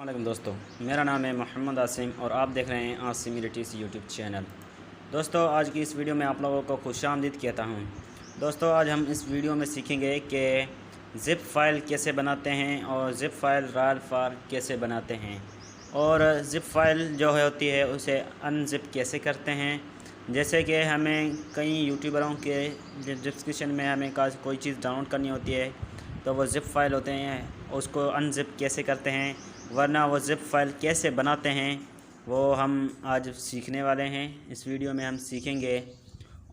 वालेकुम दोस्तों, मेरा नाम है मोहम्मद आसिम और आप देख रहे हैं आसिम रिटीज़ यूट्यूब चैनल। दोस्तों, आज की इस वीडियो में आप लोगों को खुशामदीद कहता हूं। दोस्तों, आज हम इस वीडियो में सीखेंगे कि ज़िप फाइल कैसे बनाते हैं और ज़िप फाइल रॉयल फाइल कैसे बनाते हैं और ज़िप फाइल जो है होती है उसे अनज़िप कैसे करते हैं। जैसे कि हमें कई यूट्यूबरों के डिस्क्रिप्शन में हमें कोई चीज़ डाउनलोड करनी होती है तो वो ज़िप फाइल होते हैं, उसको अनज़िप कैसे करते हैं, वरना वो ज़िप फाइल कैसे बनाते हैं, वो हम आज सीखने वाले हैं। इस वीडियो में हम सीखेंगे।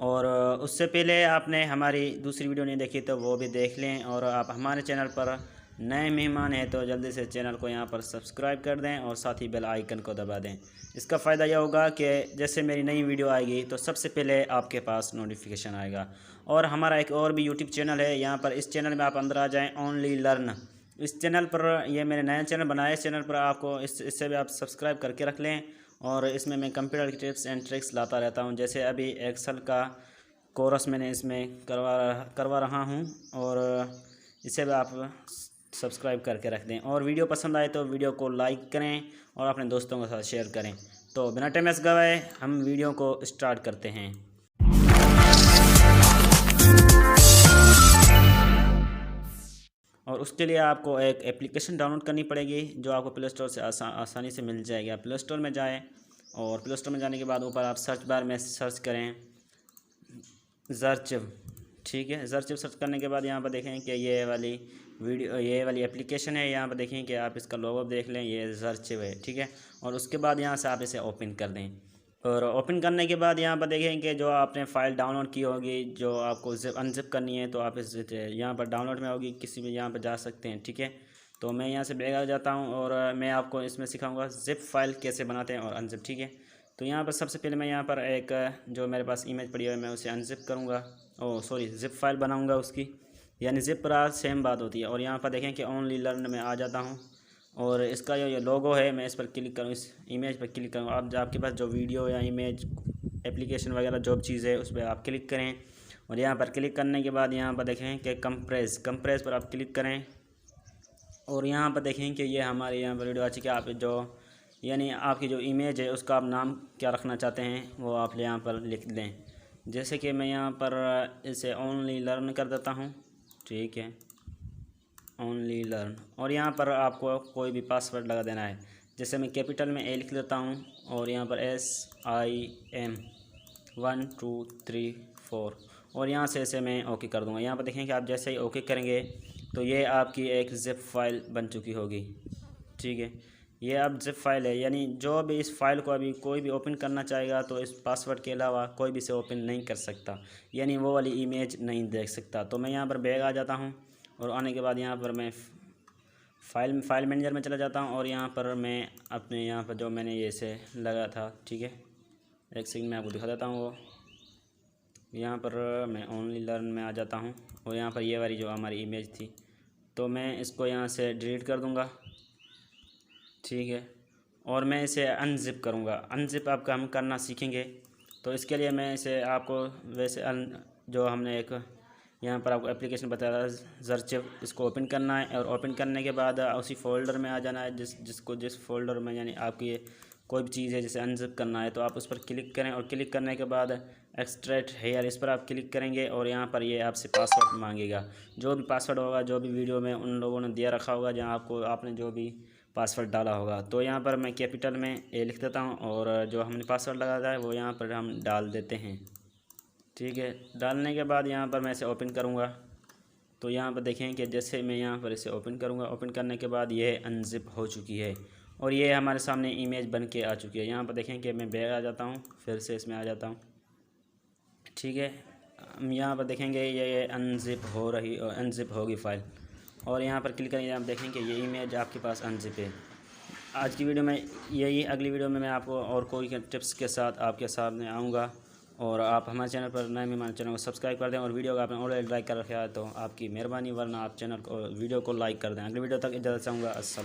और उससे पहले आपने हमारी दूसरी वीडियो नहीं देखी तो वो भी देख लें, और आप हमारे चैनल पर नए मेहमान हैं तो जल्दी से चैनल को यहाँ पर सब्सक्राइब कर दें और साथ ही बेल आइकन को दबा दें। इसका फ़ायदा यह होगा कि जैसे मेरी नई वीडियो आएगी तो सबसे पहले आपके पास नोटिफिकेशन आएगा। और हमारा एक और भी यूट्यूब चैनल है, यहाँ पर इस चैनल में आप अंदर आ जाएँ, ओनली लर्न। इस चैनल पर, ये मैंने नया चैनल बनाया है, इस चैनल पर आपको इससे भी आप सब्सक्राइब करके रख लें। और इसमें मैं कंप्यूटर की टिप्स एंड ट्रिक्स लाता रहता हूं। जैसे अभी एक्सेल का कोर्स मैंने इसमें करवा रहा हूं, और इसे भी आप सब्सक्राइब करके रख दें। और वीडियो पसंद आए तो वीडियो को लाइक करें और अपने दोस्तों के साथ शेयर करें। तो बिना टाइम वेस्ट गवाए हम वीडियो को स्टार्ट करते हैं। और उसके लिए आपको एक एप्लीकेशन डाउनलोड करनी पड़ेगी जो आपको प्ले स्टोर से आसानी से मिल जाएगी। आप प्ले स्टोर में जाएं और प्ले स्टोर में जाने के बाद ऊपर आप सर्च बार में सर्च करें ज़रचिव। ठीक है, ज़रचिव सर्च करने के बाद यहाँ पर देखें कि ये वाली एप्लीकेशन है। यहाँ पर देखें कि आप इसका लोगो देख लें, ये ज़रचिव है। ठीक है, और उसके बाद यहाँ से आप इसे ओपन कर दें। और ओपन करने के बाद यहाँ पर देखें कि जो आपने फ़ाइल डाउनलोड की होगी, जो आपको अनज़िप करनी है, तो आप इस यहाँ पर डाउनलोड में होगी, किसी भी यहाँ पर जा सकते हैं। ठीक है, तो मैं यहाँ से बैग आ जाता हूँ और मैं आपको इसमें सिखाऊंगा ज़िप फाइल कैसे बनाते हैं और अनज़िप। ठीक है, तो यहाँ पर सबसे पहले मैं यहाँ पर एक जो मेरे पास इमेज पड़ी है मैं उसे अनज़िप करूँगा, ज़िप फाइल बनाऊँगा उसकी, यानी ज़िप पर सेम बात होती है। और यहाँ पर देखें कि ओनली लर्न में आ जाता हूँ और इसका जो ये लोगो है मैं इस पर क्लिक करूँ, इस इमेज पर क्लिक करूँ। अब आपके पास जो वीडियो या इमेज एप्लीकेशन वगैरह जो भी चीज़ है उस पर आप क्लिक करें। और यहाँ पर क्लिक करने के बाद यहाँ पर देखें कि कंप्रेस पर आप क्लिक करें। और यहाँ पर देखें कि ये हमारे यहाँ पर वीडियो आ चुकी है। आप जो यानी आपकी जो इमेज है उसका आप नाम क्या रखना चाहते हैं वो आप यहाँ पर लिख दें। जैसे कि मैं यहाँ पर इसे ओनली लर्न कर देता हूँ। ठीक है, ओनली लर्न। और यहाँ पर आपको कोई भी पासवर्ड लगा देना है। जैसे मैं कैपिटल में ए लिख देता हूँ और यहाँ पर SIM 1 2 3 4 और यहाँ से इसे मैं ओके कर दूँगा। यहाँ पर देखें कि आप जैसे ही ओके करेंगे तो ये आपकी एक ज़िप फाइल बन चुकी होगी। ठीक है, ये अब ज़िप फाइल है, यानी जो भी इस फाइल को अभी कोई भी ओपन करना चाहेगा तो इस पासवर्ड के अलावा कोई भी इसे ओपन नहीं कर सकता, यानी वो वाली इमेज नहीं देख सकता। तो मैं यहाँ पर बैग आ जाता हूँ और आने के बाद यहाँ पर मैं फाइल मैनेजर में चला जाता हूँ और यहाँ पर मैं अपने यहाँ पर जो मैंने ये से लगा था। ठीक है, एक सेकंड में आपको दिखा देता हूँ। वो यहाँ पर मैं ओनली लर्न में आ जाता हूँ और यहाँ पर ये वाली जो हमारी इमेज थी तो मैं इसको यहाँ से डिलीट कर दूँगा। ठीक है, और मैं इसे अनज़िप करूँगा। अनज़िप आपका हम करना सीखेंगे, तो इसके लिए मैं इसे आपको वैसे जो हमने एक यहाँ पर आपको एप्लीकेशन बताया था ज़रचिव, इसको ओपन करना है। और ओपन करने के बाद उसी फोल्डर में आ जाना है जिस फोल्डर में यानी आपकी कोई भी चीज़ है जिसे अनज़िप करना है तो आप उस पर क्लिक करें। और क्लिक करने के बाद एक्सट्रैक्ट हेयर इस पर आप क्लिक करेंगे और यहाँ पर ये आपसे पासवर्ड मांगेगा। जो भी पासवर्ड होगा, जो भी वीडियो में उन लोगों ने दिया रखा होगा जहाँ आपने जो भी पासवर्ड डाला होगा, तो यहाँ पर मैं कैपिटल में ए लिख देता हूँ और जो हमने पासवर्ड लगाया है वो यहाँ पर हम डाल देते हैं। ठीक है, डालने के बाद यहाँ पर मैं इसे ओपन करूँगा। तो यहाँ पर देखें कि जैसे मैं यहाँ पर इसे ओपन करूँगा, ओपन करने के बाद ये अनज़िप हो चुकी है और ये हमारे सामने इमेज बन के आ चुकी है। यहाँ पर देखें कि मैं बैग आ जाता हूँ, फिर से इसमें आ जाता हूँ। ठीक है, हम यहाँ पर देखेंगे ये अनज़िप होगी फ़ाइल और यहाँ पर क्लिक करेंगे। आप देखें कि ये इमेज आपके पास अनज़िप है। आज की वीडियो में यही, अगली वीडियो में मैं आपको और कोई टिप्स के साथ आपके सामने आऊँगा। और आप हमारे चैनल पर नए मेहमान, चैनल को सब्सक्राइब कर दें और वीडियो को आपने ऑलरेडी लाइक कर रखा है तो आपकी मेहरबानी, वरना आप वीडियो को लाइक कर दें। अगली वीडियो तक इजाज़त चाहूँगा। अस्सलाम।